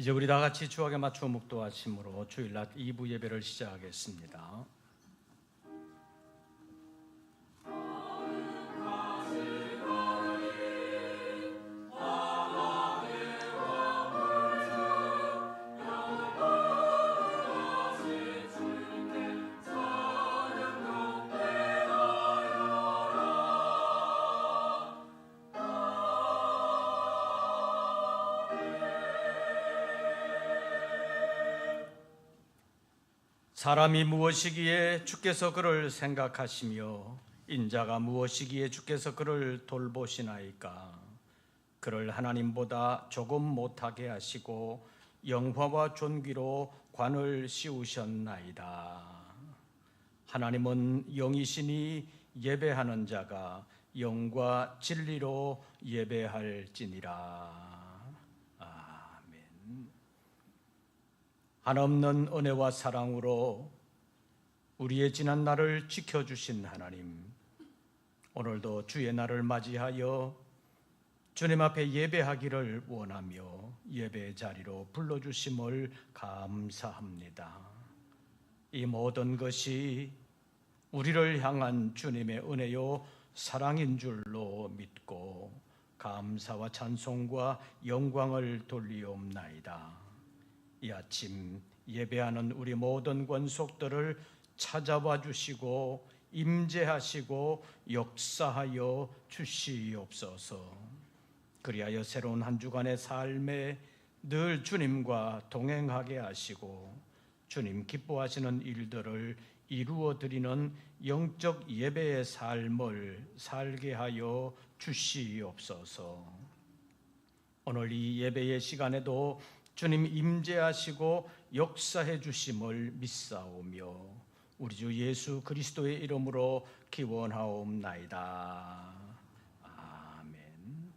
이제 우리 다 같이 주악에 맞추어 묵도하심으로 주일날 2부 예배를 시작하겠습니다. 사람이 무엇이기에 주께서 그를 생각하시며 인자가 무엇이기에 주께서 그를 돌보시나이까. 그를 하나님보다 조금 못하게 하시고 영화와 존귀로 관을 씌우셨나이다. 하나님은 영이시니 예배하는 자가 영과 진리로 예배할지니라. 한없는 은혜와 사랑으로 우리의 지난 날을 지켜주신 하나님, 오늘도 주의 날을 맞이하여 주님 앞에 예배하기를 원하며 예배 자리로 불러주심을 감사합니다. 이 모든 것이 우리를 향한 주님의 은혜요 사랑인 줄로 믿고 감사와 찬송과 영광을 돌리옵나이다. 이 아침 예배하는 우리 모든 권속들을 찾아와 주시고 임재하시고 역사하여 주시옵소서. 그리하여 새로운 한 주간의 삶에 늘 주님과 동행하게 하시고 주님 기뻐하시는 일들을 이루어 드리는 영적 예배의 삶을 살게 하여 주시옵소서. 오늘 이 예배의 시간에도 주님 임재하시고 역사해 주심을 믿사오며 우리 주 예수 그리스도의 이름으로 기원하옵나이다. 아멘.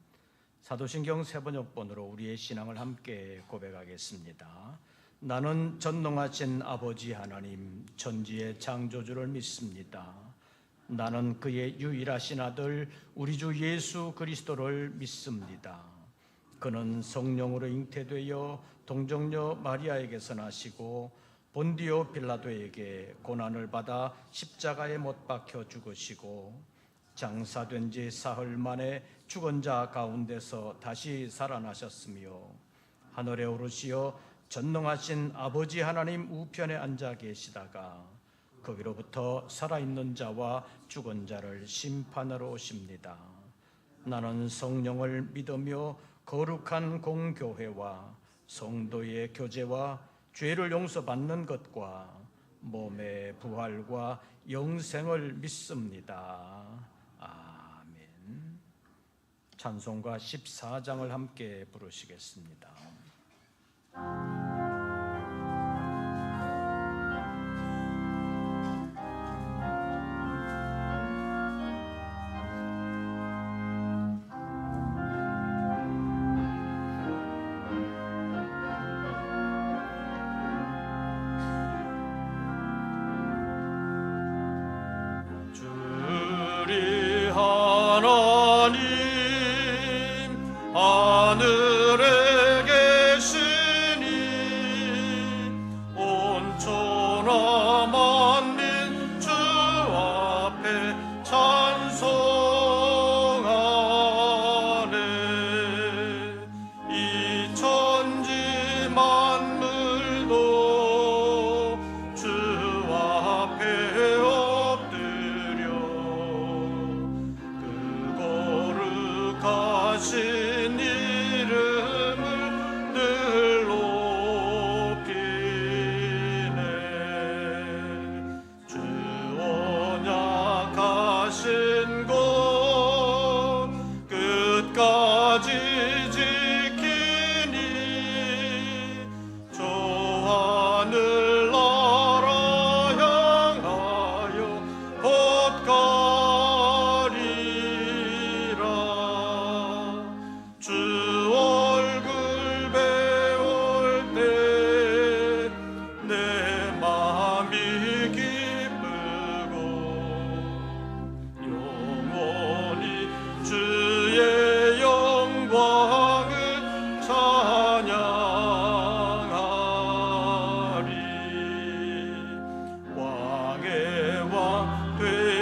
사도신경 세번역본으로 우리의 신앙을 함께 고백하겠습니다. 나는 전능하신 아버지 하나님 천지의 창조주를 믿습니다. 나는 그의 유일하신 아들 우리 주 예수 그리스도를 믿습니다. 그는 성령으로 잉태되어 동정녀 마리아에게서 나시고 본디오 빌라도에게 고난을 받아 십자가에 못 박혀 죽으시고 장사된 지 사흘 만에 죽은 자 가운데서 다시 살아나셨으며 하늘에 오르시어 전능하신 아버지 하나님 우편에 앉아 계시다가 거기로부터 살아있는 자와 죽은 자를 심판하러 오십니다. 나는 성령을 믿으며 거룩한 공교회와 성도의 교제와 죄를 용서받는 것과 몸의 부활과 영생을 믿습니다. 아멘. 찬송가 14장을 함께 부르시겠습니다. 하늘에 계시니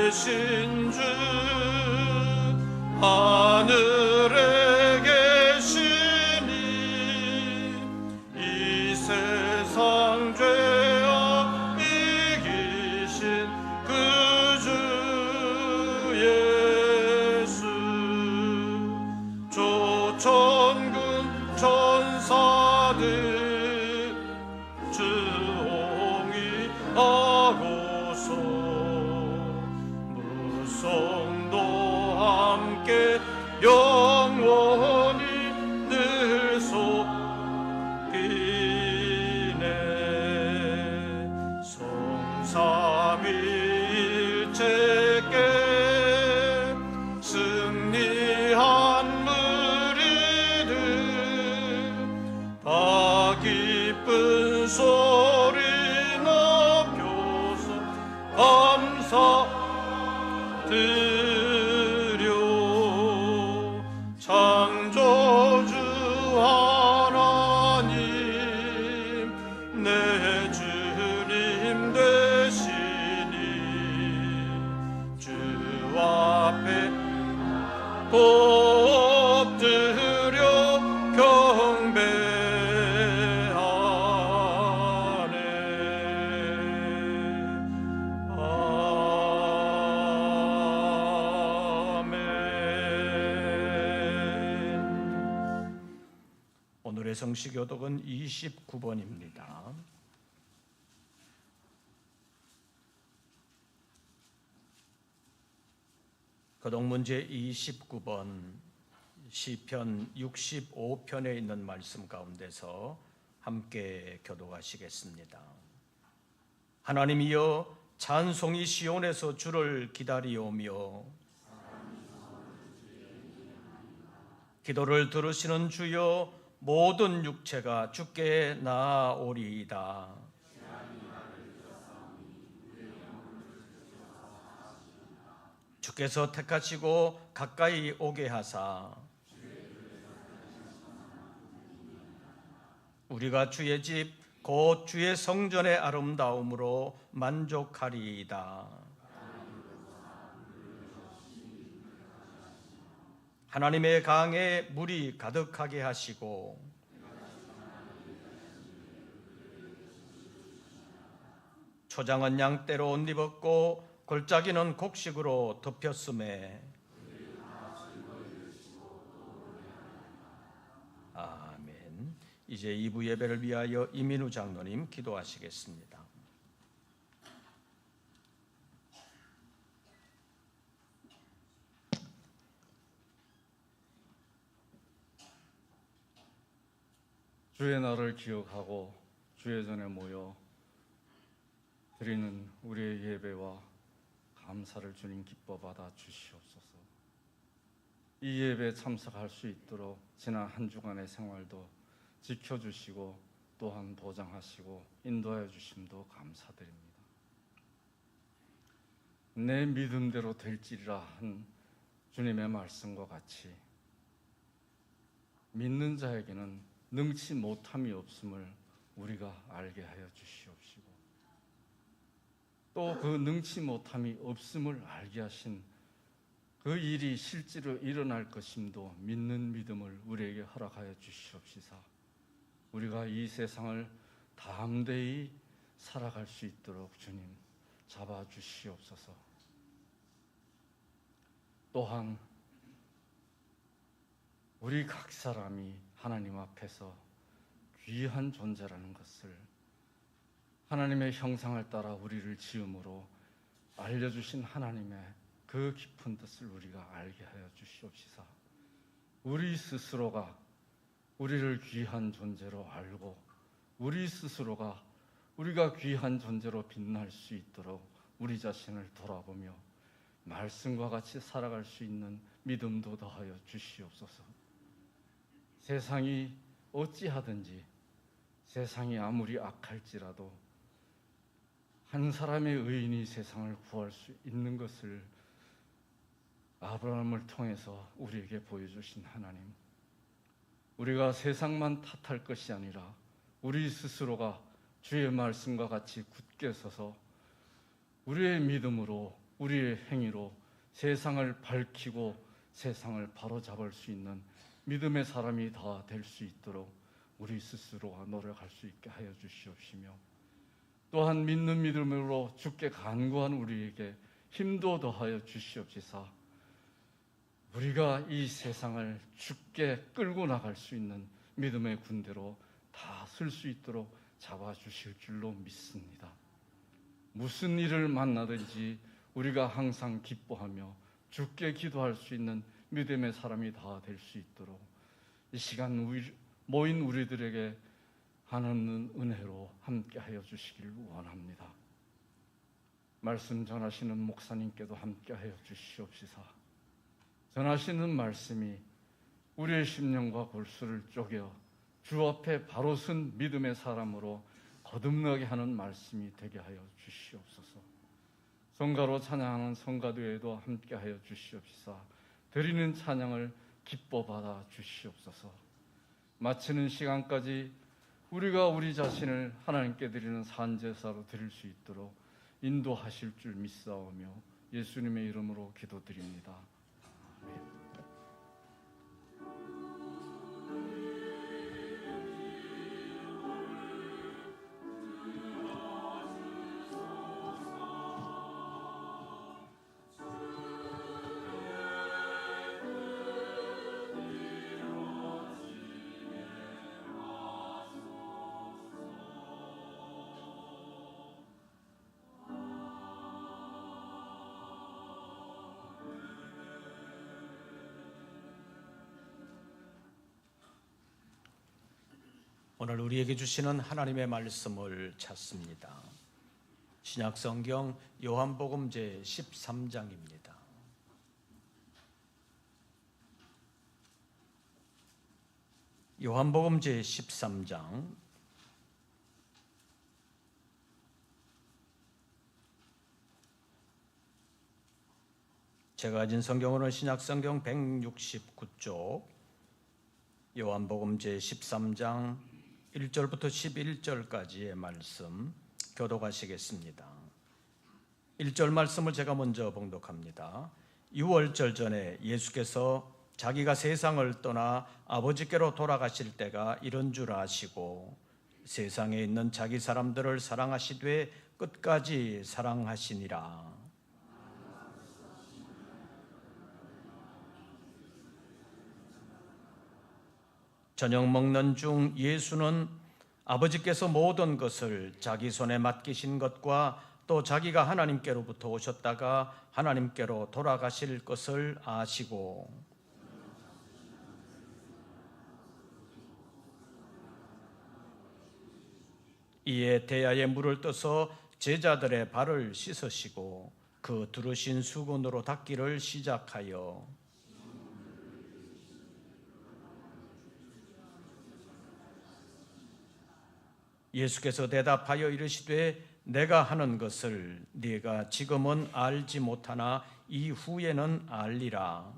계신 주 하늘에 계시니 이 세상 죄악 이기신 그 주 예수 조천군 천사들 주홍이 하고서 무성도 함께 영원히 늘 속히네 성삼위일체께 승리한 무리들 다 기쁜 소리 높여서 감사드려 창조주 하나님 내 주님 되시니 주 앞에 엎드려 경배하네. 아멘. 오늘의 성시교독은 29번입니다. 거독문제 29번 시편 65편에 있는 말씀 가운데서 함께 교독하시겠습니다. 하나님이여 찬송이 시온에서 주를 기다리오며 기도를 들으시는 주여 모든 육체가 주께 나아오리이다. 주께서 택하시고 가까이 오게 하사 우리가 주의 집 곧 주의 성전의 아름다움으로 만족하리이다. 하나님의 강에 물이 가득하게 하시고 초장은 양떼로 옷 입었고 골짜기는 곡식으로 덮였음에 아멘. 이제 2부 예배를 위하여 이민우 장로님 기도하시겠습니다. 주의 날을 기억하고 주의 전에 모여 드리는 우리의 예배와 감사를 주님 기뻐 받아 주시옵소서. 이 예배에 참석할 수 있도록 지난 한 주간의 생활도 지켜주시고 또한 보장하시고 인도하여 주심도 감사드립니다. 내 믿음대로 될지리라 한 주님의 말씀과 같이 믿는 자에게는 능치 못함이 없음을 우리가 알게 하여 주시옵시고 또 그 능치 못함이 없음을 알게 하신 그 일이 실제로 일어날 것임도 믿는 믿음을 우리에게 허락하여 주시옵시사 우리가 이 세상을 담대히 살아갈 수 있도록 주님 잡아주시옵소서. 또한 우리 각 사람이 하나님 앞에서 귀한 존재라는 것을 하나님의 형상을 따라 우리를 지음으로 알려주신 하나님의 그 깊은 뜻을 우리가 알게 하여 주시옵시사 우리 스스로가 우리를 귀한 존재로 알고 우리 스스로가 우리가 귀한 존재로 빛날 수 있도록 우리 자신을 돌아보며 말씀과 같이 살아갈 수 있는 믿음도 더하여 주시옵소서. 세상이 어찌하든지 세상이 아무리 악할지라도 한 사람의 의인이 세상을 구할 수 있는 것을 아브라함을 통해서 우리에게 보여주신 하나님, 우리가 세상만 탓할 것이 아니라 우리 스스로가 주의 말씀과 같이 굳게 서서 우리의 믿음으로 우리의 행위로 세상을 밝히고 세상을 바로잡을 수 있는 믿음의 사람이 다 될 수 있도록 우리 스스로가 노력할 수 있게 하여 주시옵시며, 또한 믿는 믿음으로 주께 간구한 우리에게 힘도 더하여 주시옵시사 우리가 이 세상을 주께 끌고 나갈 수 있는 믿음의 군대로 다 쓸 수 있도록 잡아주실 줄로 믿습니다. 무슨 일을 만나든지 우리가 항상 기뻐하며 주께 기도할 수 있는 믿음의 사람이 다 될 수 있도록 이 시간 모인 우리들에게 하나님 은혜로 함께하여 주시길 원합니다. 말씀 전하시는 목사님께도 함께하여 주시옵시사 전하시는 말씀이 우리의 심령과 골수를 쪼개 주 앞에 바로 선 믿음의 사람으로 거듭나게 하는 말씀이 되게 하여 주시옵소서. 성가로 찬양하는 성가대회도 함께하여 주시옵시사 드리는 찬양을 기뻐 받아 주시옵소서. 마치는 시간까지 우리가 우리 자신을 하나님께 드리는 산제사로 드릴 수 있도록 인도하실 줄 믿사오며 예수님의 이름으로 기도드립니다. 아멘. 오늘 우리에게 주시는 하나님의 말씀을 찾습니다. 신약성경 요한복음 제 13장입니다. 요한복음 제 13장 제가 가진 성경으로는 신약성경 169쪽 요한복음 제 13장 1절부터 11절까지의 말씀 교독하시겠습니다. 1절 말씀을 제가 먼저 봉독합니다. 유월절 전에 예수께서 자기가 세상을 떠나 아버지께로 돌아가실 때가 이른 줄 아시고 세상에 있는 자기 사람들을 사랑하시되 끝까지 사랑하시니라. 저녁 먹는 중 예수는 아버지께서 모든 것을 자기 손에 맡기신 것과 또 자기가 하나님께로부터 오셨다가 하나님께로 돌아가실 것을 아시고 이에 대야에 물을 떠서 제자들의 발을 씻으시고 그 두르신 수건으로 닦기를 시작하여 예수께서 대답하여 이르시되 내가 하는 것을 네가 지금은 알지 못하나 이후에는 알리라.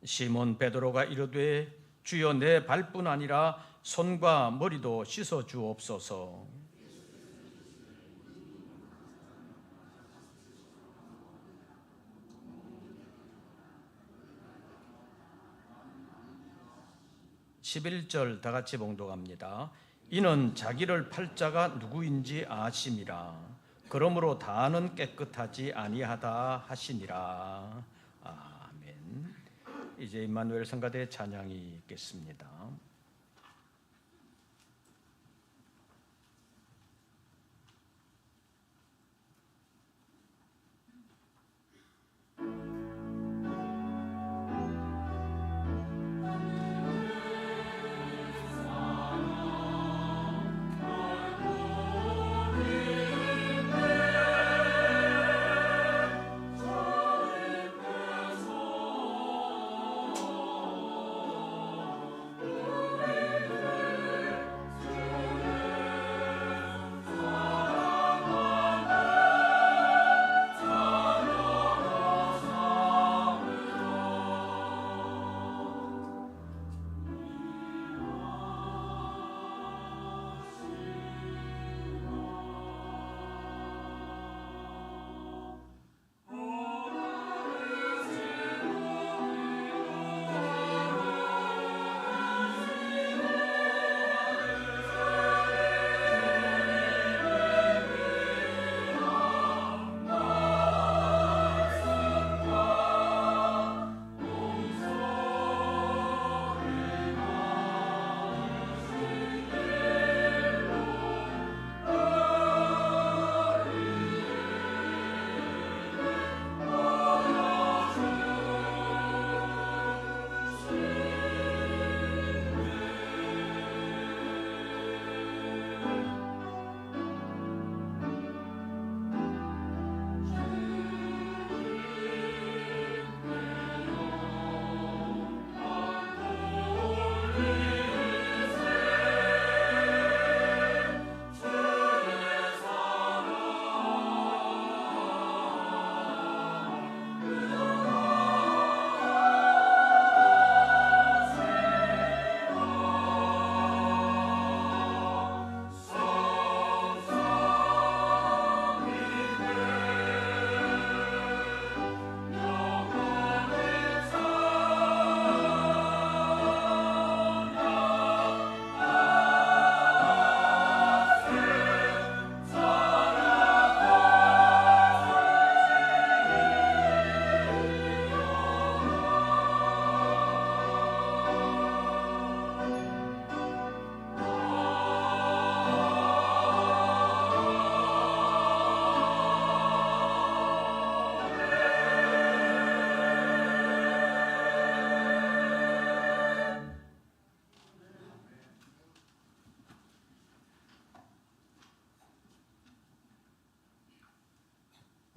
시몬 베드로가 이르되 주여 내 발뿐 아니라 손과 머리도 씻어 주옵소서. 11절 다 같이 봉독합니다. 이는 자기를 팔 자가 누구인지 아심이라. 그러므로 다는 깨끗하지 아니하다 하시니라. 아멘. 이제 임마누엘 성가대 찬양이 있겠습니다.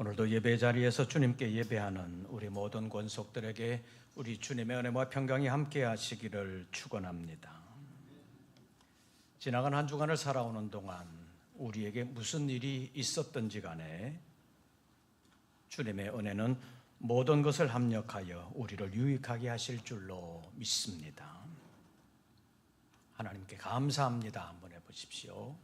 오늘도 예배 자리에서 주님께 예배하는 우리 모든 권속들에게 우리 주님의 은혜와 평강이 함께 하시기를 축원합니다. 지나간 한 주간을 살아오는 동안 우리에게 무슨 일이 있었든지 간에 주님의 은혜는 모든 것을 합력하여 우리를 유익하게 하실 줄로 믿습니다. 하나님께 감사합니다. 한번 해보십시오.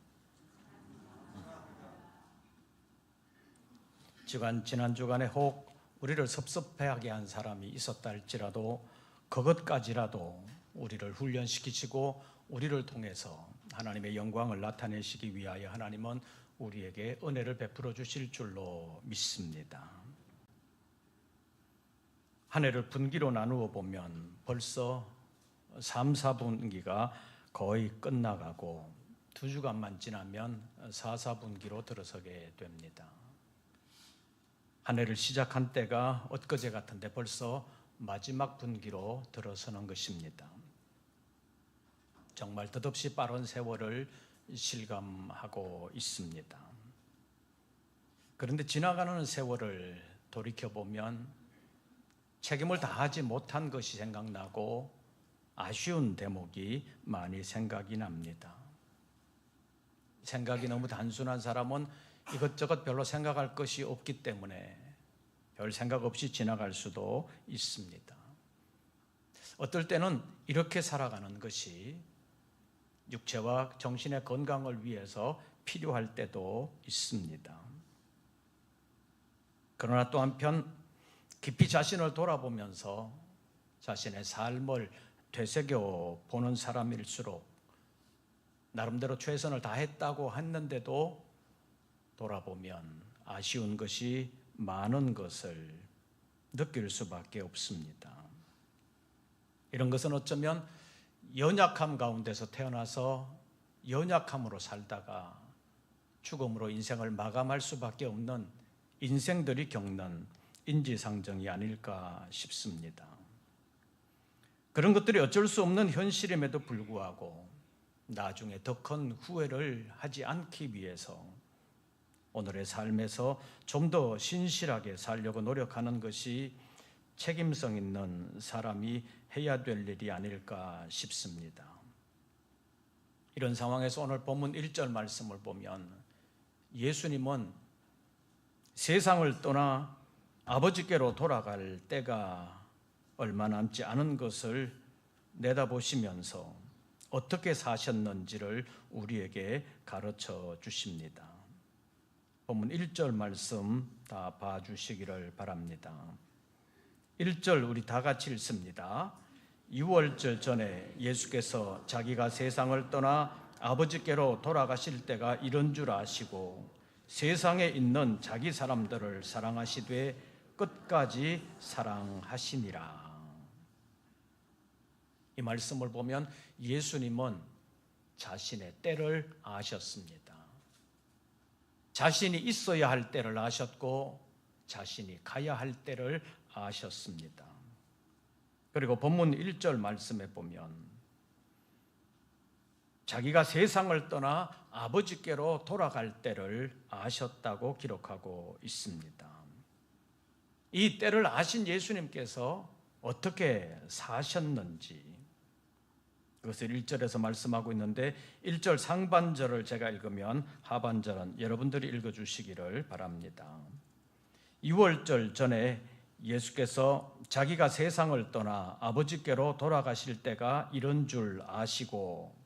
지난 주간에 혹 우리를 섭섭해하게 한 사람이 있었다 할지라도 그것까지라도 우리를 훈련시키시고 우리를 통해서 하나님의 영광을 나타내시기 위하여 하나님은 우리에게 은혜를 베풀어 주실 줄로 믿습니다. 한 해를 분기로 나누어 보면 벌써 3, 4분기가 거의 끝나가고 2주간만 지나면 4, 4분기로 들어서게 됩니다. 한 해를 시작한 때가 엊그제 같은데 벌써 마지막 분기로 들어서는 것입니다. 정말 덧없이 빠른 세월을 실감하고 있습니다. 그런데 지나가는 세월을 돌이켜보면 책임을 다하지 못한 것이 생각나고 아쉬운 대목이 많이 생각이 납니다. 생각이 너무 단순한 사람은 이것저것 별로 생각할 것이 없기 때문에 별 생각 없이 지나갈 수도 있습니다. 어떨 때는 이렇게 살아가는 것이 육체와 정신의 건강을 위해서 필요할 때도 있습니다. 그러나 또 한편 깊이 자신을 돌아보면서 자신의 삶을 되새겨 보는 사람일수록 나름대로 최선을 다했다고 했는데도 돌아보면 아쉬운 것이 많은 것을 느낄 수밖에 없습니다. 이런 것은 어쩌면 연약함 가운데서 태어나서 연약함으로 살다가 죽음으로 인생을 마감할 수밖에 없는 인생들이 겪는 인지상정이 아닐까 싶습니다. 그런 것들이 어쩔 수 없는 현실임에도 불구하고 나중에 더 큰 후회를 하지 않기 위해서 오늘의 삶에서 좀 더 신실하게 살려고 노력하는 것이 책임성 있는 사람이 해야 될 일이 아닐까 싶습니다. 이런 상황에서 오늘 본문 1절 말씀을 보면 예수님은 세상을 떠나 아버지께로 돌아갈 때가 얼마 남지 않은 것을 내다보시면서 어떻게 사셨는지를 우리에게 가르쳐 주십니다. 본문 1절 말씀 다 봐주시기를 바랍니다. 1절 우리 다 같이 읽습니다. 유월절 전에 예수께서 자기가 세상을 떠나 아버지께로 돌아가실 때가 이런 줄 아시고 세상에 있는 자기 사람들을 사랑하시되 끝까지 사랑하시니라. 이 말씀을 보면 예수님은 자신의 때를 아셨습니다. 자신이 있어야 할 때를 아셨고 자신이 가야 할 때를 아셨습니다. 그리고 본문 1절 말씀에 보면 자기가 세상을 떠나 아버지께로 돌아갈 때를 아셨다고 기록하고 있습니다. 이 때를 아신 예수님께서 어떻게 사셨는지 그것을 1절에서 말씀하고 있는데 1절 상반절을 제가 읽으면 하반절은 여러분들이 읽어주시기를 바랍니다. 6월절 전에 예수께서 자기가 세상을 떠나 아버지께로 돌아가실 때가 이런 줄 아시고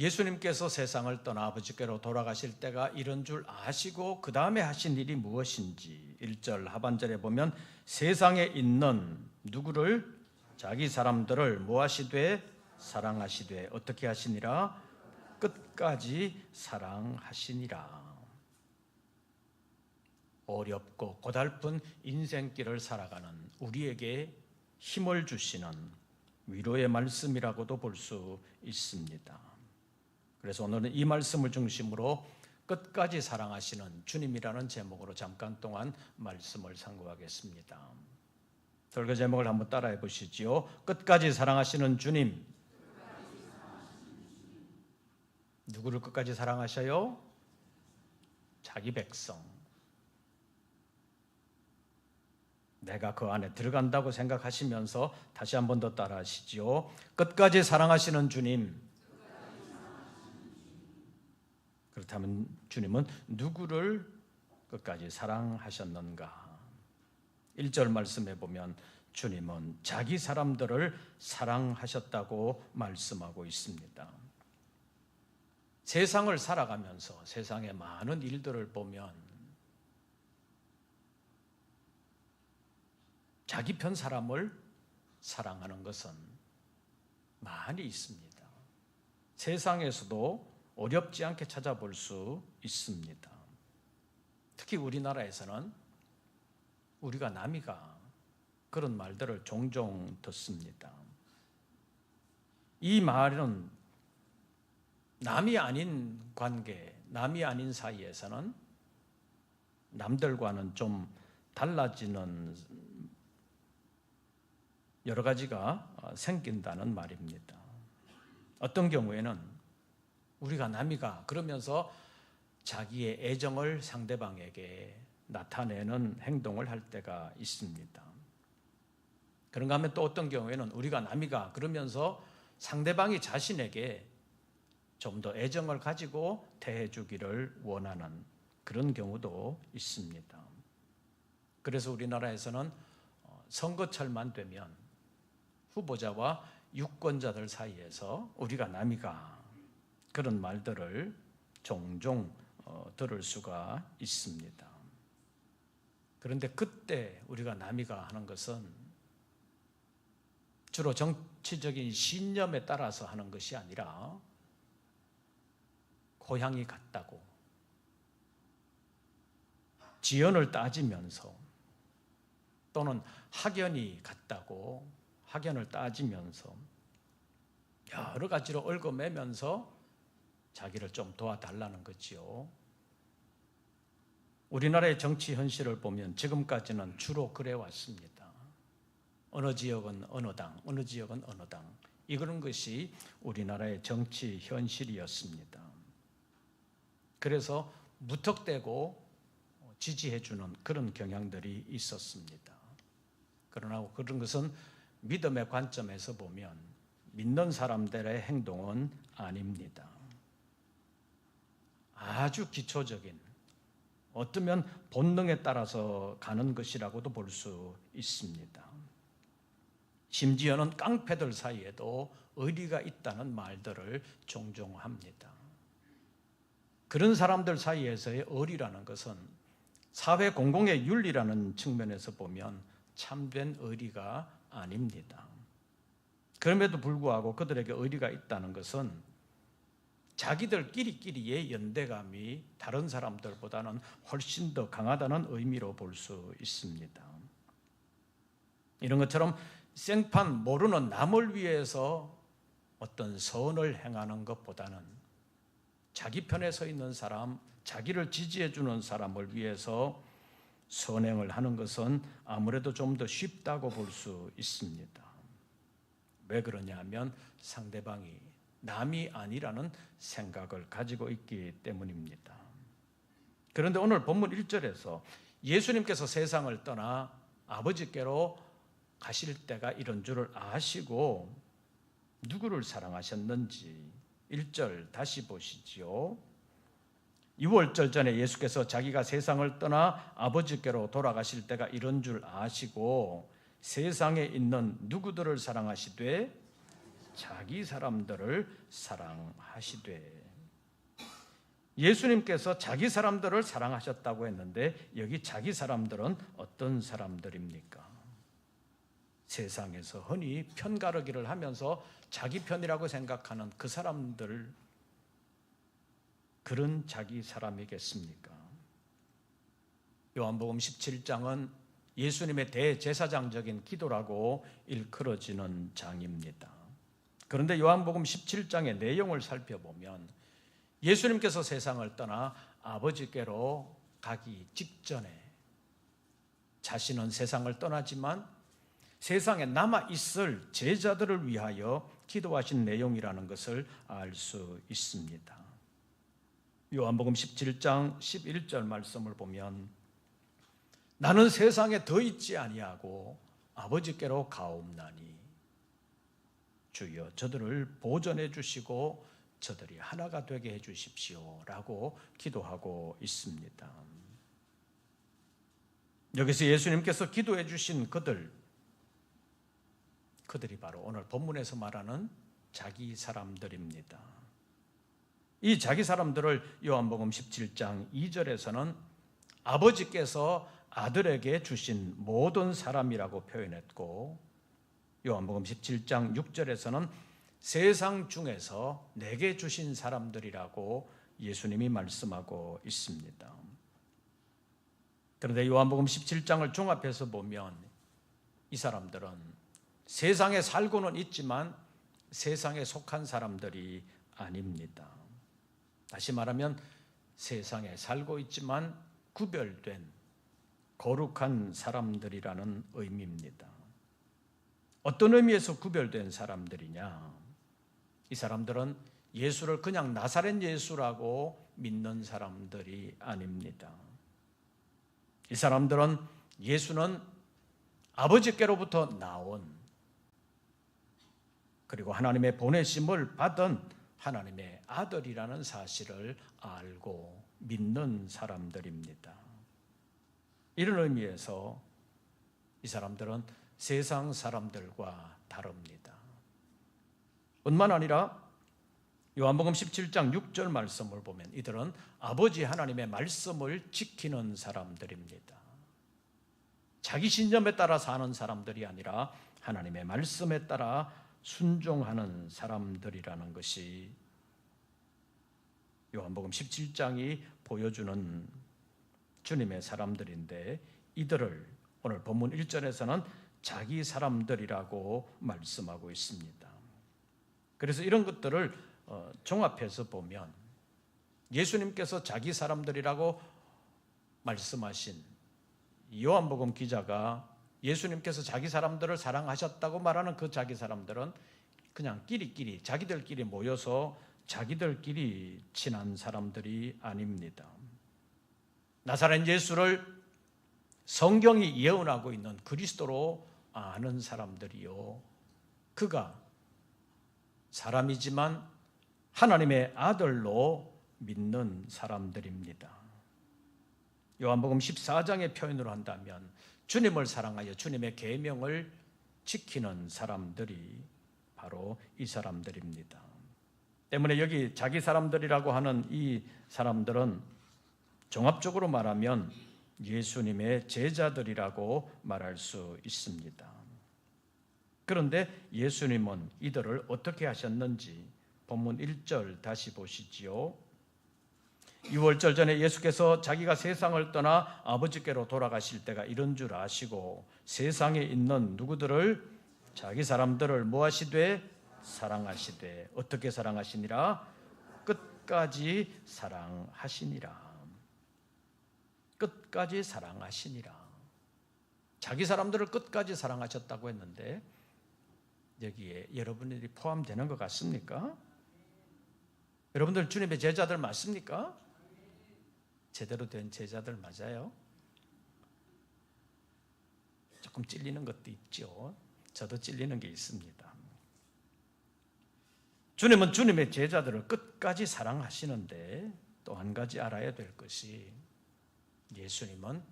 예수님께서 세상을 떠나 아버지께로 돌아가실 때가 이런 줄 아시고 그 다음에 하신 일이 무엇인지 1절 하반절에 보면 세상에 있는 누구를 자기 사람들을 뭐하시되 사랑하시되 어떻게 하시니라 끝까지 사랑하시니라. 어렵고 고달픈 인생길을 살아가는 우리에게 힘을 주시는 위로의 말씀이라고도 볼 수 있습니다. 그래서 오늘은 이 말씀을 중심으로 끝까지 사랑하시는 주님이라는 제목으로 잠깐 동안 말씀을 상고하겠습니다. 설교 제목을 한번 따라해 보시지요. 끝까지 사랑하시는 주님. 누구를 끝까지 사랑하셔요? 자기 백성. 내가 그 안에 들어간다고 생각하시면서 다시 한 번 더 따라하시죠. 끝까지 사랑하시는 주님. 그렇다면 주님은 누구를 끝까지 사랑하셨는가? 1절 말씀해 보면 주님은 자기 사람들을 사랑하셨다고 말씀하고 있습니다. 세상을 살아가면서 세상의 많은 일들을 보면 자기 편 사람을 사랑하는 것은 많이 있습니다. 세상에서도 어렵지 않게 찾아볼 수 있습니다. 특히 우리나라에서는 우리가 남이가 그런 말들을 종종 듣습니다. 이 말은 남이 아닌 관계, 남이 아닌 사이에서는 남들과는 좀 달라지는 여러 가지가 생긴다는 말입니다. 어떤 경우에는 우리가 남이가 그러면서 자기의 애정을 상대방에게 나타내는 행동을 할 때가 있습니다. 그런가 하면 또 어떤 경우에는 우리가 남이가 그러면서 상대방이 자신에게 좀 더 애정을 가지고 대해주기를 원하는 그런 경우도 있습니다. 그래서 우리나라에서는 선거철만 되면 후보자와 유권자들 사이에서 우리가 남이가 그런 말들을 종종 들을 수가 있습니다. 그런데 그때 우리가 남이가 하는 것은 주로 정치적인 신념에 따라서 하는 것이 아니라 고향이 같다고 지연을 따지면서 또는 학연이 같다고 학연을 따지면서 여러 가지로 얽어매면서 자기를 좀 도와달라는 거지요. 우리나라의 정치 현실을 보면 지금까지는 주로 그래 왔습니다. 어느 지역은 어느 당, 어느 지역은 어느 당. 이런 것이 우리나라의 정치 현실이었습니다. 그래서 무턱대고 지지해주는 그런 경향들이 있었습니다. 그러나 그런 것은 믿음의 관점에서 보면 믿는 사람들의 행동은 아닙니다. 아주 기초적인 어쩌면 본능에 따라서 가는 것이라고도 볼 수 있습니다. 심지어는 깡패들 사이에도 의리가 있다는 말들을 종종 합니다. 그런 사람들 사이에서의 의리라는 것은 사회 공공의 윤리라는 측면에서 보면 참된 의리가 아닙니다. 그럼에도 불구하고 그들에게 의리가 있다는 것은 자기들끼리의 연대감이 다른 사람들보다는 훨씬 더 강하다는 의미로 볼 수 있습니다. 이런 것처럼 생판 모르는 남을 위해서 어떤 선을 행하는 것보다는 자기 편에 서 있는 사람, 자기를 지지해 주는 사람을 위해서 선행을 하는 것은 아무래도 좀 더 쉽다고 볼 수 있습니다. 왜 그러냐 하면 상대방이 남이 아니라는 생각을 가지고 있기 때문입니다. 그런데 오늘 본문 1절에서 예수님께서 세상을 떠나 아버지께로 가실 때가 이런 줄을 아시고 누구를 사랑하셨는지 1절 다시 보시지요. 6월절 전에 예수께서 자기가 세상을 떠나 아버지께로 돌아가실 때가 이런 줄 아시고 세상에 있는 누구들을 사랑하시되 자기 사람들을 사랑하시되. 예수님께서 자기 사람들을 사랑하셨다고 했는데 여기 자기 사람들은 어떤 사람들입니까? 세상에서 흔히 편가르기를 하면서 자기 편이라고 생각하는 그 사람들, 그런 자기 사람이겠습니까? 요한복음 17장은 예수님의 대제사장적인 기도라고 일컬어지는 장입니다. 그런데 요한복음 17장의 내용을 살펴보면 예수님께서 세상을 떠나 아버지께로 가기 직전에 자신은 세상을 떠나지만 세상에 남아있을 제자들을 위하여 기도하신 내용이라는 것을 알 수 있습니다. 요한복음 17장 11절 말씀을 보면 나는 세상에 더 있지 아니하고 아버지께로 가옵나니 주여 저들을 보존해 주시고 저들이 하나가 되게 해 주십시오 라고 기도하고 있습니다. 여기서 예수님께서 기도해 주신 그들이 바로 오늘 본문에서 말하는 자기 사람들입니다. 이 자기 사람들을 요한복음 17장 2절에서는 아버지께서 아들에게 주신 모든 사람이라고 표현했고, 요한복음 17장 6절에서는 세상 중에서 내게 주신 사람들이라고 예수님이 말씀하고 있습니다. 그런데 요한복음 17장을 종합해서 보면 이 사람들은 세상에 살고는 있지만 세상에 속한 사람들이 아닙니다. 다시 말하면 세상에 살고 있지만 구별된 거룩한 사람들이라는 의미입니다. 어떤 의미에서 구별된 사람들이냐? 이 사람들은 예수를 그냥 나사렛 예수라고 믿는 사람들이 아닙니다. 이 사람들은 예수는 아버지께로부터 나온, 그리고 하나님의 보내심을 받은 하나님의 아들이라는 사실을 알고 믿는 사람들입니다. 이런 의미에서 이 사람들은 세상 사람들과 다릅니다. 뿐만 아니라 요한복음 17장 6절 말씀을 보면 이들은 아버지 하나님의 말씀을 지키는 사람들입니다. 자기 신념에 따라 사는 사람들이 아니라 하나님의 말씀에 따라 순종하는 사람들이라는 것이 요한복음 17장이 보여주는 주님의 사람들인데, 이들을 오늘 본문 1절에서는 자기 사람들이라고 말씀하고 있습니다. 그래서 이런 것들을 종합해서 보면 예수님께서 자기 사람들이라고 말씀하신 요한복음 기자가 예수님께서 자기 사람들을 사랑하셨다고 말하는 그 자기 사람들은 그냥 끼리끼리 자기들끼리 모여서 자기들끼리 친한 사람들이 아닙니다. 나사렛 예수를 성경이 예언하고 있는 그리스도로 아는 사람들이요, 그가 사람이지만 하나님의 아들로 믿는 사람들입니다. 요한복음 14장의 표현으로 한다면 주님을 사랑하여 주님의 계명을 지키는 사람들이 바로 이 사람들입니다. 때문에 여기 자기 사람들이라고 하는 이 사람들은 종합적으로 말하면 예수님의 제자들이라고 말할 수 있습니다. 그런데 예수님은 이들을 어떻게 하셨는지 본문 1절 다시 보시지요. 유월절 전에 예수께서 자기가 세상을 떠나 아버지께로 돌아가실 때가 이런 줄 아시고 세상에 있는 누구들을, 자기 사람들을 뭐하시되 사랑하시되, 어떻게 사랑하시니라? 끝까지 사랑하시니라. 끝까지 사랑하시니라. 자기 사람들을 끝까지 사랑하셨다고 했는데 여기에 여러분들이 포함되는 것 같습니까? 여러분들 주님의 제자들 맞습니까? 제대로 된 제자들 맞아요? 조금 찔리는 것도 있죠. 저도 찔리는 게 있습니다. 주님은 주님의 제자들을 끝까지 사랑하시는데 또 한 가지 알아야 될 것이, 예수님은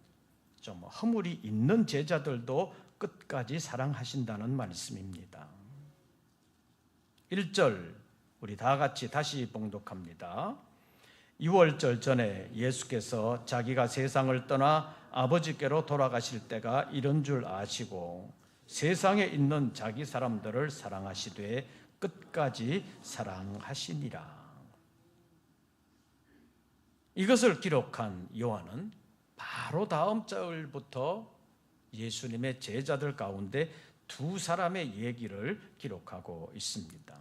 좀 허물이 있는 제자들도 끝까지 사랑하신다는 말씀입니다. 1절 우리 다 같이 다시 봉독합니다. 유월절 전에 예수께서 자기가 세상을 떠나 아버지께로 돌아가실 때가 이런 줄 아시고 세상에 있는 자기 사람들을 사랑하시되 끝까지 사랑하시니라. 이것을 기록한 요한은 바로 다음 절부터 예수님의 제자들 가운데 두 사람의 얘기를 기록하고 있습니다.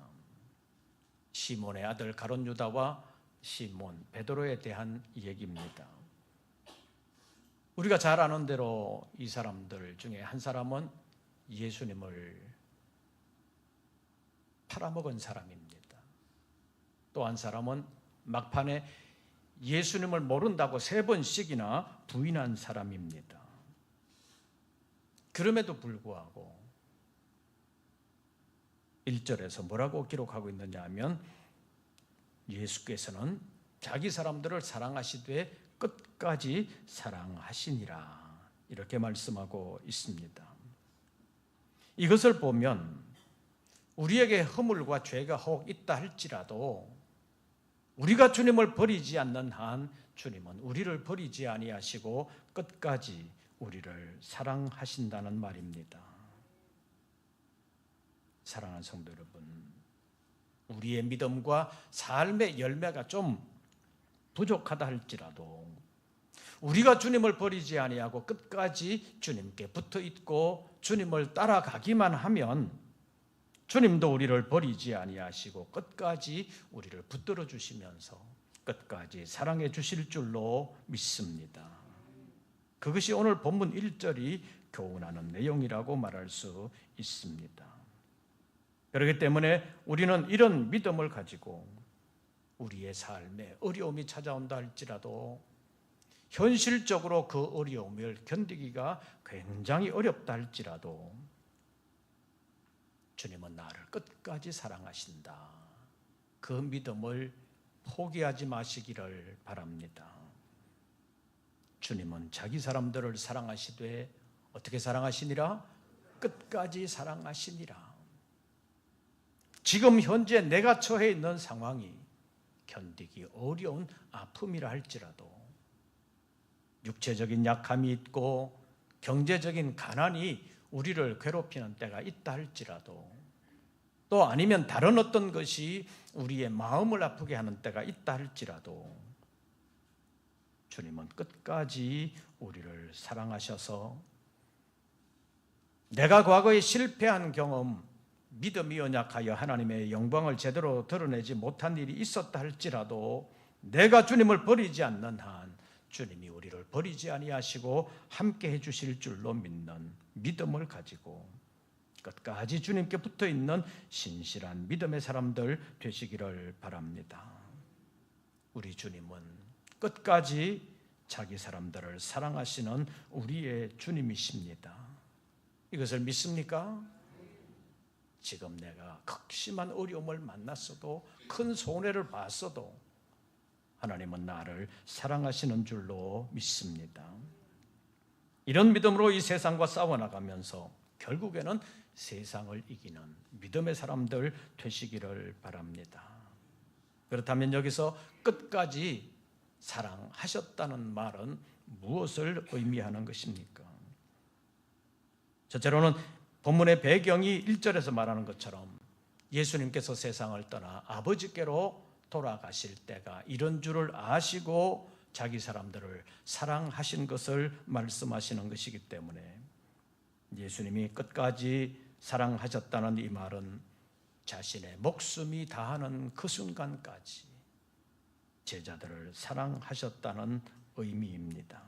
시몬의 아들 가룟 유다와 시몬 베드로에 대한 얘기입니다. 우리가 잘 아는 대로 이 사람들 중에 한 사람은 예수님을 팔아먹은 사람입니다. 또 한 사람은 막판에 예수님을 모른다고 3번씩이나 부인한 사람입니다. 그럼에도 불구하고 1절에서 뭐라고 기록하고 있느냐 하면 예수께서는 자기 사람들을 사랑하시되 끝까지 사랑하시니라 이렇게 말씀하고 있습니다. 이것을 보면 우리에게 허물과 죄가 혹 있다 할지라도 우리가 주님을 버리지 않는 한 주님은 우리를 버리지 아니하시고 끝까지 우리를 사랑하신다는 말입니다. 사랑하는 성도 여러분, 우리의 믿음과 삶의 열매가 좀 부족하다 할지라도 우리가 주님을 버리지 아니하고 끝까지 주님께 붙어 있고 주님을 따라가기만 하면 주님도 우리를 버리지 아니하시고 끝까지 우리를 붙들어 주시면서 끝까지 사랑해 주실 줄로 믿습니다. 그것이 오늘 본문 1절이 교훈하는 내용이라고 말할 수 있습니다. 그렇기 때문에 우리는 이런 믿음을 가지고 우리의 삶에 어려움이 찾아온다 할지라도 현실적으로 그 어려움을 견디기가 굉장히 어렵다 할지라도 주님은 나를 끝까지 사랑하신다. 그 믿음을 포기하지 마시기를 바랍니다. 주님은 자기 사람들을 사랑하시되 어떻게 사랑하시니라? 끝까지 사랑하시니라. 지금 현재 내가 처해 있는 상황이 견디기 어려운 아픔이라 할지라도 육체적인 약함이 있고 경제적인 가난이 우리를 괴롭히는 때가 있다 할지라도 또 아니면 다른 어떤 것이 우리의 마음을 아프게 하는 때가 있다 할지라도 주님은 끝까지 우리를 사랑하셔서 내가 과거에 실패한 경험, 믿음이 연약하여 하나님의 영광을 제대로 드러내지 못한 일이 있었다 할지라도 내가 주님을 버리지 않는 한 주님이 우리를 버리지 아니하시고 함께 해주실 줄로 믿는 믿음을 가지고 끝까지 주님께 붙어있는 신실한 믿음의 사람들 되시기를 바랍니다. 우리 주님은 끝까지 자기 사람들을 사랑하시는 우리의 주님이십니다. 이것을 믿습니까? 지금 내가 극심한 어려움을 만났어도 큰 손해를 봤어도 하나님은 나를 사랑하시는 줄로 믿습니다. 이런 믿음으로 이 세상과 싸워나가면서 결국에는 세상을 이기는 믿음의 사람들 되시기를 바랍니다. 그렇다면 여기서 끝까지 사랑하셨다는 말은 무엇을 의미하는 것입니까? 첫째로는 본문의 배경이 1절에서 말하는 것처럼 예수님께서 세상을 떠나 아버지께로 돌아가실 때가 이런 줄을 아시고 자기 사람들을 사랑하신 것을 말씀하시는 것이기 때문에 예수님이 끝까지 사랑하셨다는 이 말은 자신의 목숨이 다하는 그 순간까지 제자들을 사랑하셨다는 의미입니다.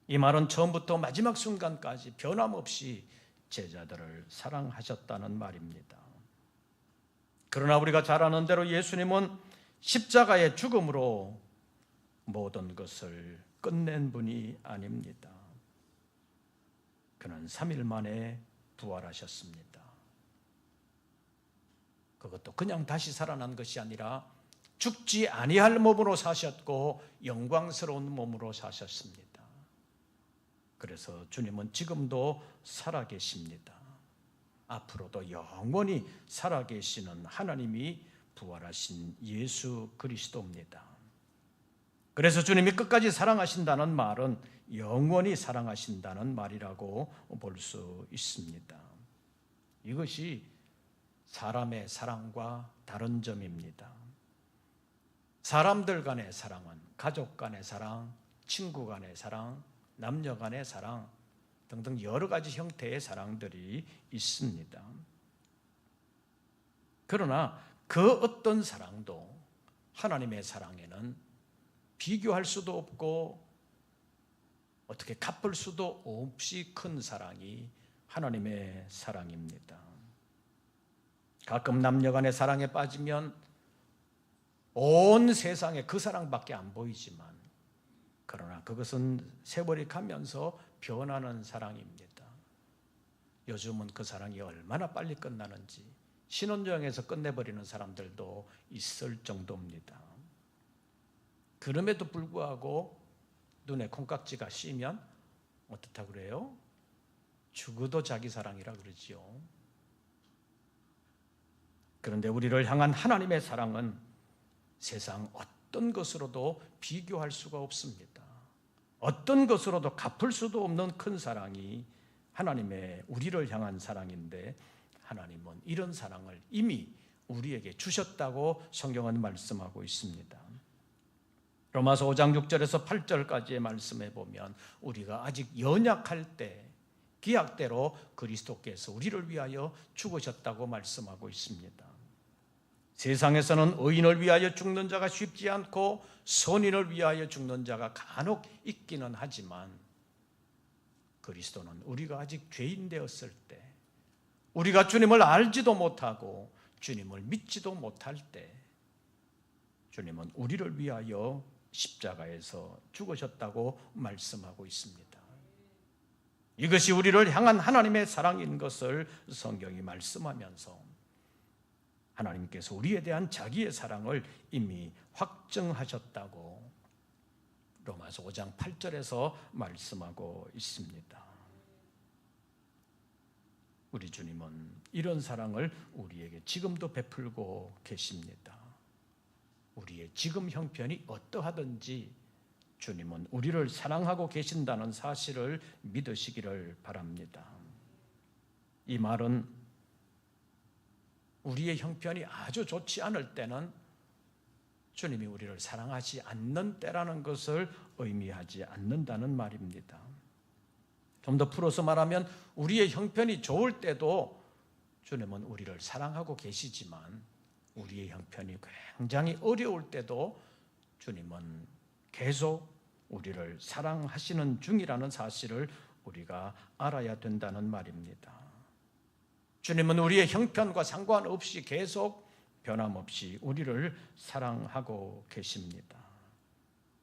이 말은 처음부터 마지막 순간까지 변함없이 제자들을 사랑하셨다는 말입니다. 그러나 우리가 잘 아는 대로 예수님은 십자가의 죽음으로 모든 것을 끝낸 분이 아닙니다. 그는 3일 만에 부활하셨습니다. 그것도 그냥 다시 살아난 것이 아니라 죽지 아니할 몸으로 사셨고 영광스러운 몸으로 사셨습니다. 그래서 주님은 지금도 살아계십니다. 앞으로도 영원히 살아계시는 하나님이 부활하신 예수 그리스도입니다. 그래서 주님이 끝까지 사랑하신다는 말은 영원히 사랑하신다는 말이라고 볼 수 있습니다. 이것이 사람의 사랑과 다른 점입니다. 사람들 간의 사랑은 가족 간의 사랑, 친구 간의 사랑, 남녀 간의 사랑 등등 여러 가지 형태의 사랑들이 있습니다. 그러나 그 어떤 사랑도 하나님의 사랑에는 비교할 수도 없고 어떻게 갚을 수도 없이 큰 사랑이 하나님의 사랑입니다. 가끔 남녀 간의 사랑에 빠지면 온 세상에 그 사랑밖에 안 보이지만 그러나 그것은 세월이 가면서 변하는 사랑입니다. 요즘은 그 사랑이 얼마나 빨리 끝나는지 신혼여행에서 끝내버리는 사람들도 있을 정도입니다. 그럼에도 불구하고 눈에 콩깍지가 씌면 어떻다 그래요? 죽어도 자기 사랑이라 그러지요. 그런데 우리를 향한 하나님의 사랑은 세상 어떤 것으로도 비교할 수가 없습니다. 어떤 것으로도 갚을 수도 없는 큰 사랑이 하나님의 우리를 향한 사랑인데, 하나님은 이런 사랑을 이미 우리에게 주셨다고 성경은 말씀하고 있습니다. 로마서 5장 6절에서 8절까지의 말씀에 보면 우리가 아직 연약할 때 기약대로 그리스도께서 우리를 위하여 죽으셨다고 말씀하고 있습니다. 세상에서는 의인을 위하여 죽는 자가 쉽지 않고 선인을 위하여 죽는 자가 간혹 있기는 하지만, 그리스도는 우리가 아직 죄인 되었을 때, 우리가 주님을 알지도 못하고 주님을 믿지도 못할 때 주님은 우리를 위하여 십자가에서 죽으셨다고 말씀하고 있습니다. 이것이 우리를 향한 하나님의 사랑인 것을 성경이 말씀하면서 하나님께서 우리에 대한 자기의 사랑을 이미 확정하셨다고 로마서 5장 8절에서 말씀하고 있습니다. 우리 주님은 이런 사랑을 우리에게 지금도 베풀고 계십니다. 우리의 지금 형편이 어떠하든지 주님은 우리를 사랑하고 계신다는 사실을 믿으시기를 바랍니다. 이 말은 우리의 형편이 아주 좋지 않을 때는 주님이 우리를 사랑하지 않는 때라는 것을 의미하지 않는다는 말입니다. 좀 더 풀어서 말하면 우리의 형편이 좋을 때도 주님은 우리를 사랑하고 계시지만, 우리의 형편이 굉장히 어려울 때도 주님은 계속 우리를 사랑하시는 중이라는 사실을 우리가 알아야 된다는 말입니다. 주님은 우리의 형편과 상관없이 계속 변함없이 우리를 사랑하고 계십니다.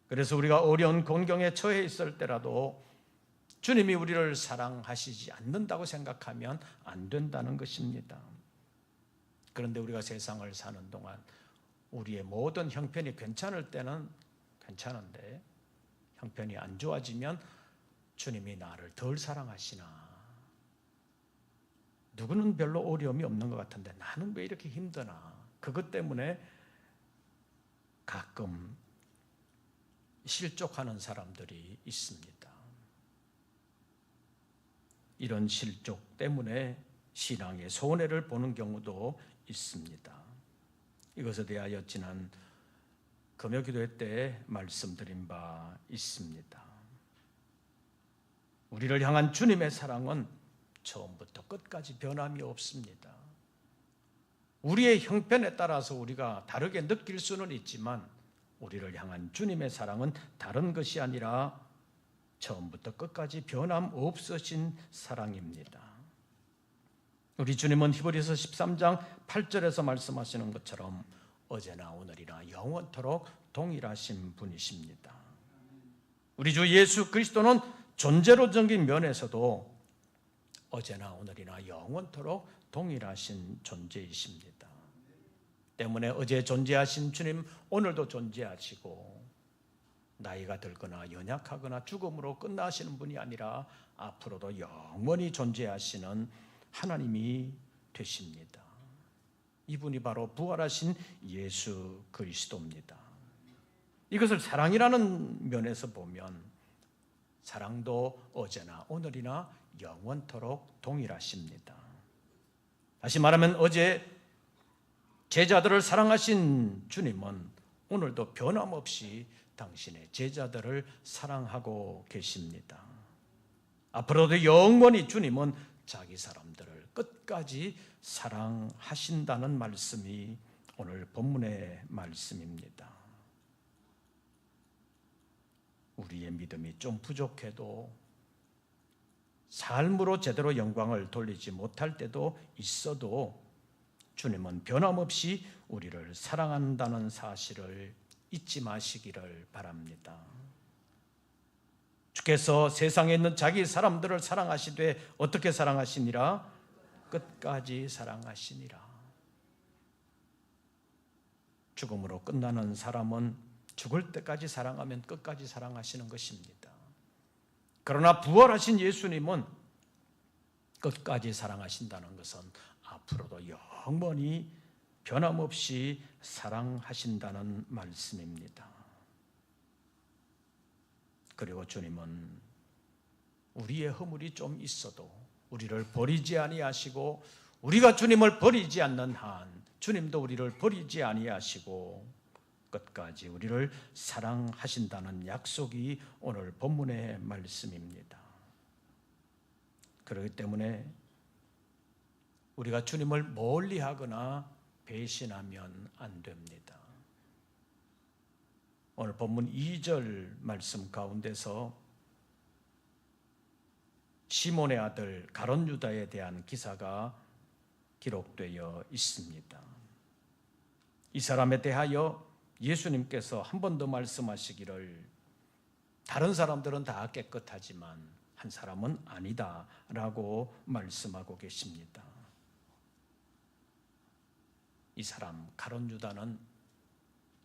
그래서 우리가 어려운 곤경에 처해 있을 때라도 주님이 우리를 사랑하시지 않는다고 생각하면 안 된다는 것입니다. 그런데 우리가 세상을 사는 동안 우리의 모든 형편이 괜찮을 때는 괜찮은데, 형편이 안 좋아지면 주님이 나를 덜 사랑하시나, 누구는 별로 어려움이 없는 것 같은데 나는 왜 이렇게 힘드나, 그것 때문에 가끔 실족하는 사람들이 있습니다. 이런 실족 때문에 신앙의 손해를 보는 경우도 있습니다. 이것에 대하여 지난 금요기도회 때 말씀드린 바 있습니다. 우리를 향한 주님의 사랑은 처음부터 끝까지 변함이 없습니다. 우리의 형편에 따라서 우리가 다르게 느낄 수는 있지만 우리를 향한 주님의 사랑은 다른 것이 아니라 처음부터 끝까지 변함 없으신 사랑입니다. 우리 주님은 히브리서 13장 8절에서 말씀하시는 것처럼 어제나 오늘이나 영원토록 동일하신 분이십니다. 우리 주 예수 그리스도는 존재로적인 면에서도 어제나 오늘이나 영원토록 동일하신 존재이십니다. 때문에 어제 존재하신 주님 오늘도 존재하시고, 나이가 들거나 연약하거나 죽음으로 끝나시는 분이 아니라 앞으로도 영원히 존재하시는 하나님이 되십니다. 이분이 바로 부활하신 예수 그리스도입니다. 이것을 사랑이라는 면에서 보면 사랑도 어제나 오늘이나 영원토록 동일하십니다. 다시 말하면 어제 제자들을 사랑하신 주님은 오늘도 변함없이 당신의 제자들을 사랑하고 계십니다. 앞으로도 영원히 주님은 자기 사람들을 끝까지 사랑하신다는 말씀이 오늘 본문의 말씀입니다. 우리의 믿음이 좀 부족해도, 삶으로 제대로 영광을 돌리지 못할 때도 있어도 주님은 변함없이 우리를 사랑한다는 사실을 잊지 마시기를 바랍니다. 주께서 세상에 있는 자기 사람들을 사랑하시되 어떻게 사랑하시니라? 끝까지 사랑하시니라. 죽음으로 끝나는 사람은 죽을 때까지 사랑하면 끝까지 사랑하시는 것입니다. 그러나 부활하신 예수님은 끝까지 사랑하신다는 것은 앞으로도 영원히 변함없이 사랑하신다는 말씀입니다. 그리고 주님은 우리의 허물이 좀 있어도 우리를 버리지 아니하시고 우리가 주님을 버리지 않는 한 주님도 우리를 버리지 아니하시고 끝까지 우리를 사랑하신다는 약속이 오늘 본문의 말씀입니다. 그렇기 때문에 우리가 주님을 멀리하거나 배신하면 안 됩니다. 오늘 본문 2절 말씀 가운데서 시몬의 아들 가룟 유다에 대한 기사가 기록되어 있습니다. 이 사람에 대하여 예수님께서 한 번 더 말씀하시기를 다른 사람들은 다 깨끗하지만 한 사람은 아니다 라고 말씀하고 계십니다. 이 사람 가룟 유다는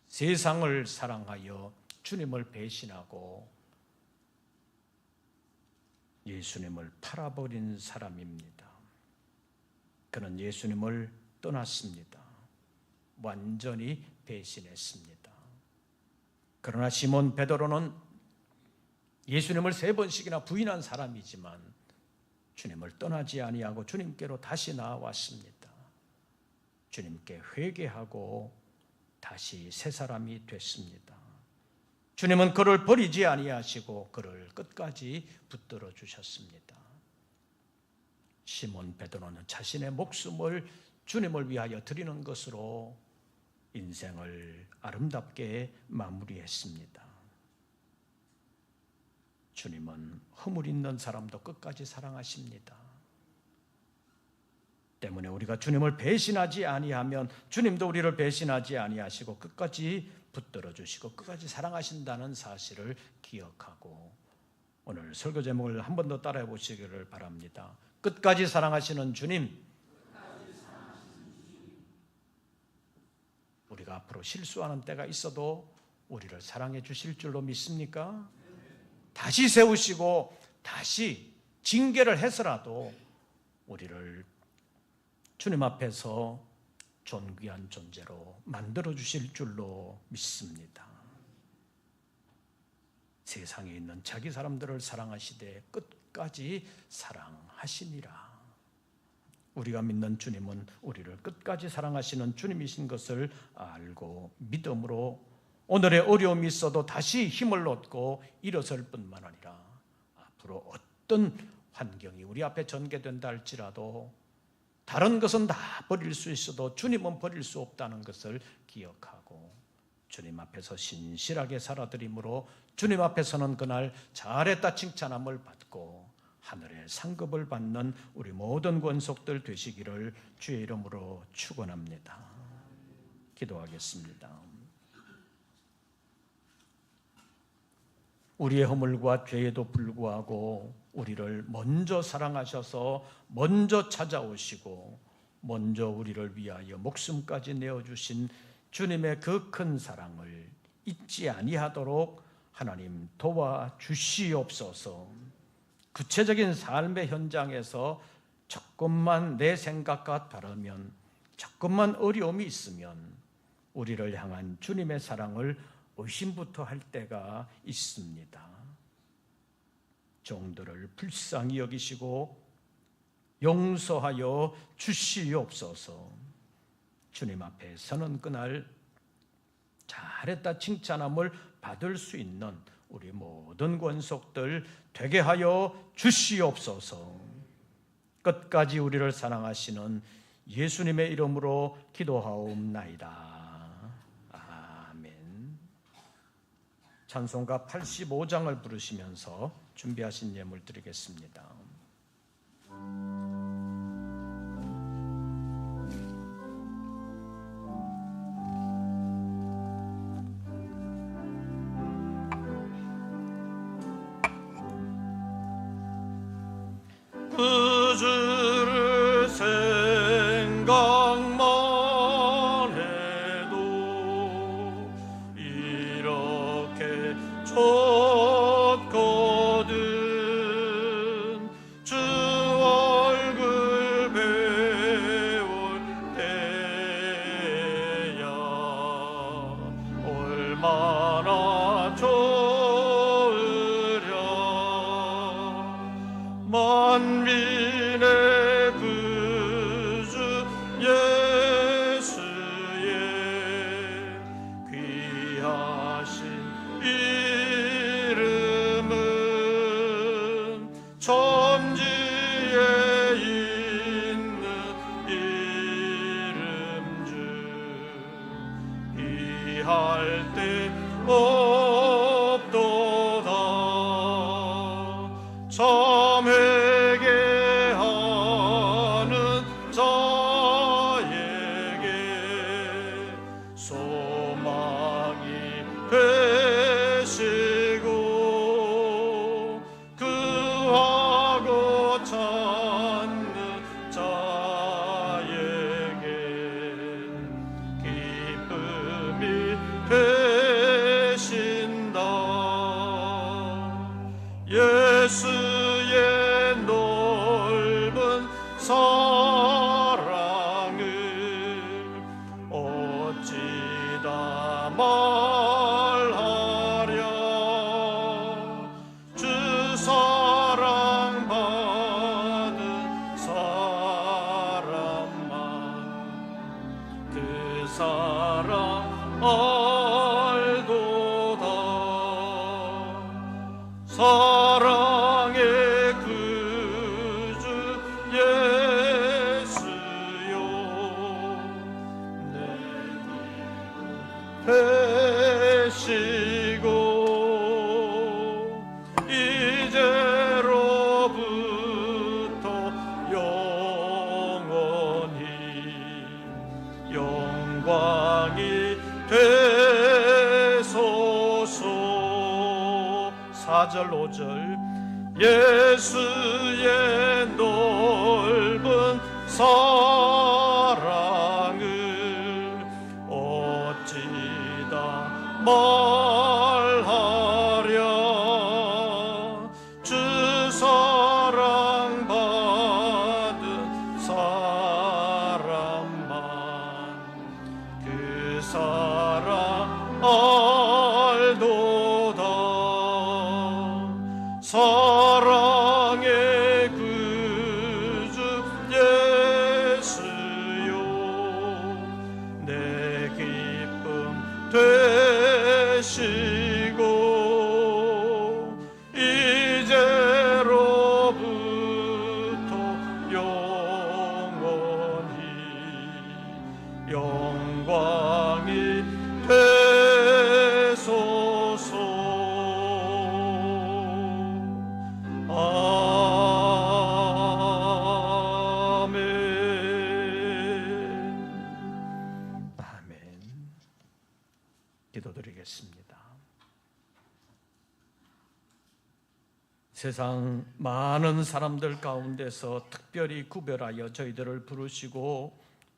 세상을 사랑하여 주님을 배신하고 예수님을 팔아버린 사람입니다. 그는 예수님을 떠났습니다. 완전히 배신했습니다. 그러나 시몬 베드로는 예수님을 3번씩이나 부인한 사람이지만 주님을 떠나지 아니하고 주님께로 다시 나아왔습니다. 주님께 회개하고 다시 새 사람이 됐습니다. 주님은 그를 버리지 아니하시고 그를 끝까지 붙들어 주셨습니다. 시몬 베드로는 자신의 목숨을 주님을 위하여 드리는 것으로 인생을 아름답게 마무리했습니다. 주님은 허물 있는 사람도 끝까지 사랑하십니다. 때문에 우리가 주님을 배신하지 아니하면 주님도 우리를 배신하지 아니하시고 끝까지 붙들어 주시고 끝까지 사랑하신다는 사실을 기억하고 오늘 설교 제목을 한 번 더 따라해 보시기를 바랍니다. 끝까지 사랑하시는 주님. 우리가 앞으로 실수하는 때가 있어도 우리를 사랑해 주실 줄로 믿습니까? 다시 세우시고 다시 징계를 해서라도 우리를 주님 앞에서 존귀한 존재로 만들어 주실 줄로 믿습니다. 세상에 있는 자기 사람들을 사랑하시되 끝까지 사랑하시니라. 우리가 믿는 주님은 우리를 끝까지 사랑하시는 주님이신 것을 알고 믿음으로 오늘의 어려움이 있어도 다시 힘을 얻고 일어설 뿐만 아니라 앞으로 어떤 환경이 우리 앞에 전개된다 할지라도 다른 것은 다 버릴 수 있어도 주님은 버릴 수 없다는 것을 기억하고 주님 앞에서 신실하게 살아드림으로 주님 앞에서는 그날 잘했다 칭찬함을 받고 하늘의 상급을 받는 우리 모든 권속들 되시기를 주의 이름으로 축원합니다. 기도하겠습니다. 우리의 허물과 죄에도 불구하고 우리를 먼저 사랑하셔서 먼저 찾아오시고 먼저 우리를 위하여 목숨까지 내어주신 주님의 그 큰 사랑을 잊지 아니하도록 하나님 도와주시옵소서. 구체적인 삶의 현장에서 조금만 내 생각과 다르면 조금만 어려움이 있으면 우리를 향한 주님의 사랑을 의심부터 할 때가 있습니다. 종들을 불쌍히 여기시고 용서하여 주시옵소서. 주님 앞에 서는 그날 잘했다 칭찬함을 받을 수 있는 우리 모든 권속들 되게 하여 주시옵소서. 끝까지 우리를 사랑하시는 예수님의 이름으로 기도하옵나이다. 찬송가 85장을 부르시면서 준비하신 예물 드리겠습니다. 그 주를 생각만 해도 이렇게 좋거든. 주 얼굴 배울 때야 얼마나 좋으랴. 만민의 구주 예수의 귀하신 이름은 천지에 있는 이름 중 비할 데 없도다. 참 회개하는 자에게 소망이 되시고 구하고 찾는 자에게 기쁨이 되신다. 예수의 넓은 사랑을 어찌다 말하랴. 주 사랑받은 사람만 그 사랑 알도다. 사랑의 구주 예수요 내 되시고 이제로부터 영원히 영광이 되소서. 4절 5절 예수의 넓은 사랑을 어찌다 말하랴. 주 사랑받은 사람만 그 사랑 알도다. 사랑의 구주 예수요 내 기쁨 되시고 이제로부터 영원히 영광이 되소서. 기도드리겠습니다. 세상 많은 사람들 가운데서 특별히 구별하여 저희들을 부르시고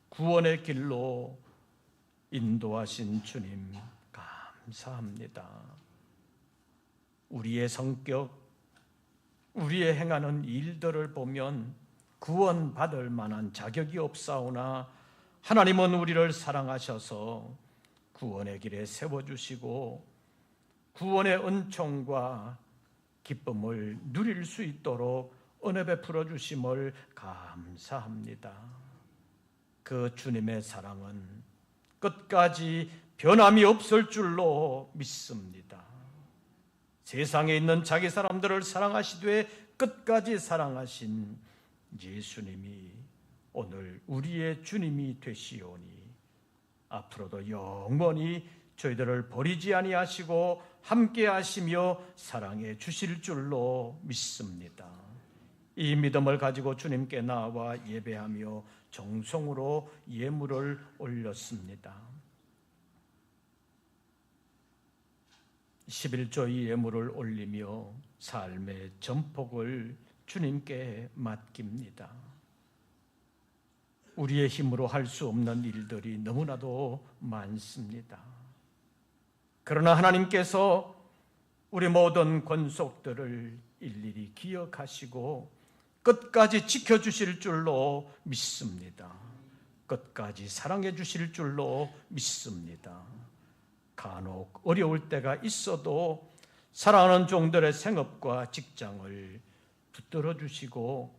구원의 길로 인도하신 주님 감사합니다. 우리의 성격, 우리의 행하는 일들을 보면 구원받을 만한 자격이 없사오나 하나님은 우리를 사랑하셔서 구원의 길에 세워주시고 구원의 은총과 기쁨을 누릴 수 있도록 은혜 베풀어 주심을 감사합니다. 그 주님의 사랑은 끝까지 변함이 없을 줄로 믿습니다. 세상에 있는 자기 사람들을 사랑하시되 끝까지 사랑하신 예수님이 오늘 우리의 주님이 되시오니 앞으로도 영원히 저희들을 버리지 아니하시고 함께 하시며 사랑해 주실 줄로 믿습니다. 이 믿음을 가지고 주님께 나와 예배하며 정성으로 예물을 올렸습니다. 11조의 예물을 올리며 삶의 전폭을 주님께 맡깁니다. 우리의 힘으로 할 수 없는 일들이 너무나도 많습니다. 그러나 하나님께서 우리 모든 권속들을 일일이 기억하시고 끝까지 지켜주실 줄로 믿습니다. 끝까지 사랑해 주실 줄로 믿습니다. 간혹 어려울 때가 있어도 사랑하는 종들의 생업과 직장을 붙들어 주시고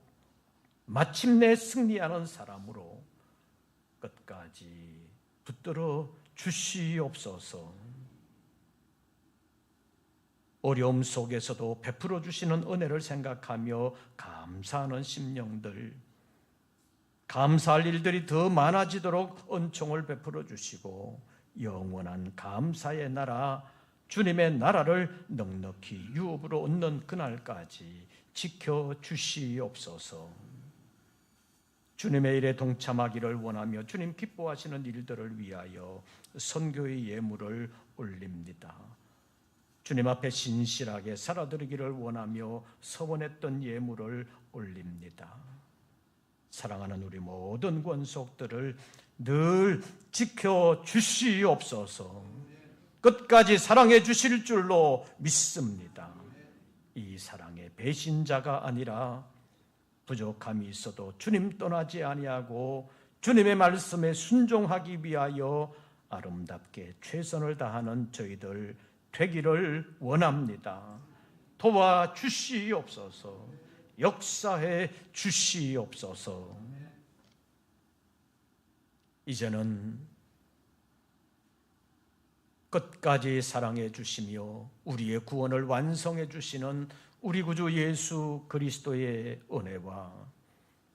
마침내 승리하는 사람으로 끝까지 붙들어 주시옵소서. 어려움 속에서도 베풀어 주시는 은혜를 생각하며 감사하는 심령들, 감사할 일들이 더 많아지도록 은총을 베풀어 주시고 영원한 감사의 나라, 주님의 나라를 넉넉히 유업으로 얻는 그날까지 지켜주시옵소서. 주님의 일에 동참하기를 원하며 주님 기뻐하시는 일들을 위하여 선교의 예물을 올립니다. 주님 앞에 신실하게 살아드리기를 원하며 서원했던 예물을 올립니다. 사랑하는 우리 모든 권속들을 늘 지켜주시옵소서. 끝까지 사랑해 주실 줄로 믿습니다. 이 사랑의 배신자가 아니라 부족함이 있어도 주님 떠나지 아니하고 주님의 말씀에 순종하기 위하여 아름답게 최선을 다하는 저희들 되기를 원합니다. 도와주시옵소서. 역사해 주시옵소서. 이제는 끝까지 사랑해 주시며 우리의 구원을 완성해 주시는 우리 구주 예수 그리스도의 은혜와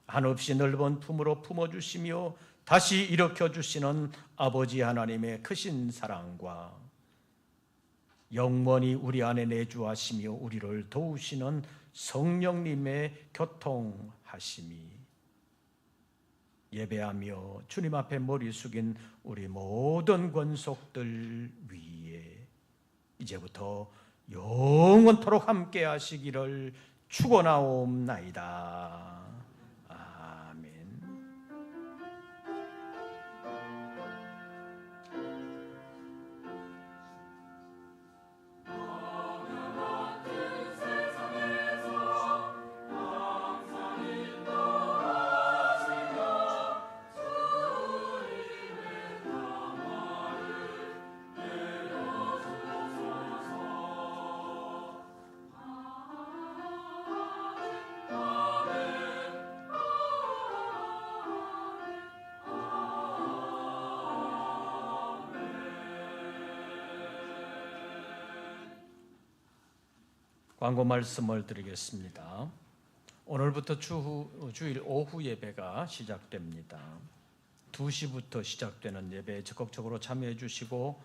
한없이 넓은 품으로 품어주시며 다시 일으켜 주시는 아버지 하나님의 크신 사랑과 영원히 우리 안에 내주하시며 우리를 도우시는 성령님의 교통하심이 예배하며 주님 앞에 머리 숙인 우리 모든 권속들 위에 이제부터 영원토록 함께 하시기를 축원하옵나이다. 아멘. 광고 말씀을 드리겠습니다. 오늘부터 주일 오후 예배가 시작됩니다. 2시부터 시작되는 예배에 적극적으로 참여해 주시고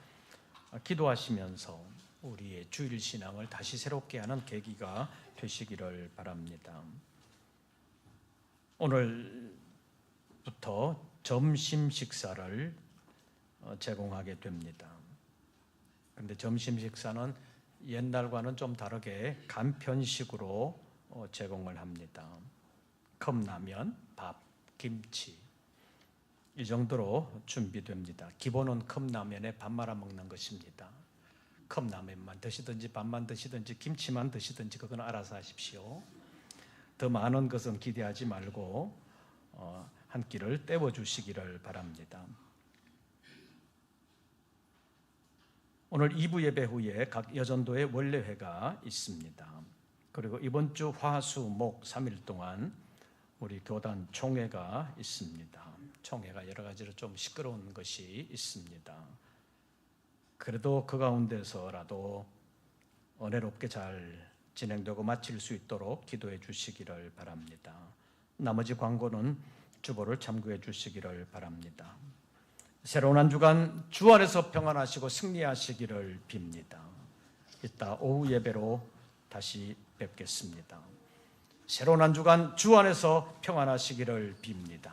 기도하시면서 우리의 주일 신앙을 다시 새롭게 하는 계기가 되시기를 바랍니다. 오늘부터 점심 식사를 제공하게 됩니다. 그런데 점심 식사는 옛날과는 좀 다르게 간편식으로 제공을 합니다. 컵라면, 밥, 김치 이 정도로 준비됩니다. 기본은 컵라면에 밥 말아 먹는 것입니다. 컵라면만 드시든지 밥만 드시든지 김치만 드시든지 그건 알아서 하십시오. 더 많은 것은 기대하지 말고 한 끼를 때워주시기를 바랍니다. 오늘 2부 예배 후에 각 여전도의 원래회가 있습니다. 그리고 이번 주 화, 수, 목 3일 동안 우리 교단 총회가 있습니다. 총회가 여러 가지로 좀 시끄러운 것이 있습니다. 그래도 그 가운데서라도 은혜롭게 잘 진행되고 마칠 수 있도록 기도해 주시기를 바랍니다. 나머지 광고는 주보를 참고해 주시기를 바랍니다. 새로운 한 주간 주 안에서 평안하시고 승리하시기를 빕니다. 이따 오후 예배로 다시 뵙겠습니다. 새로운 한 주간 주 안에서 평안하시기를 빕니다.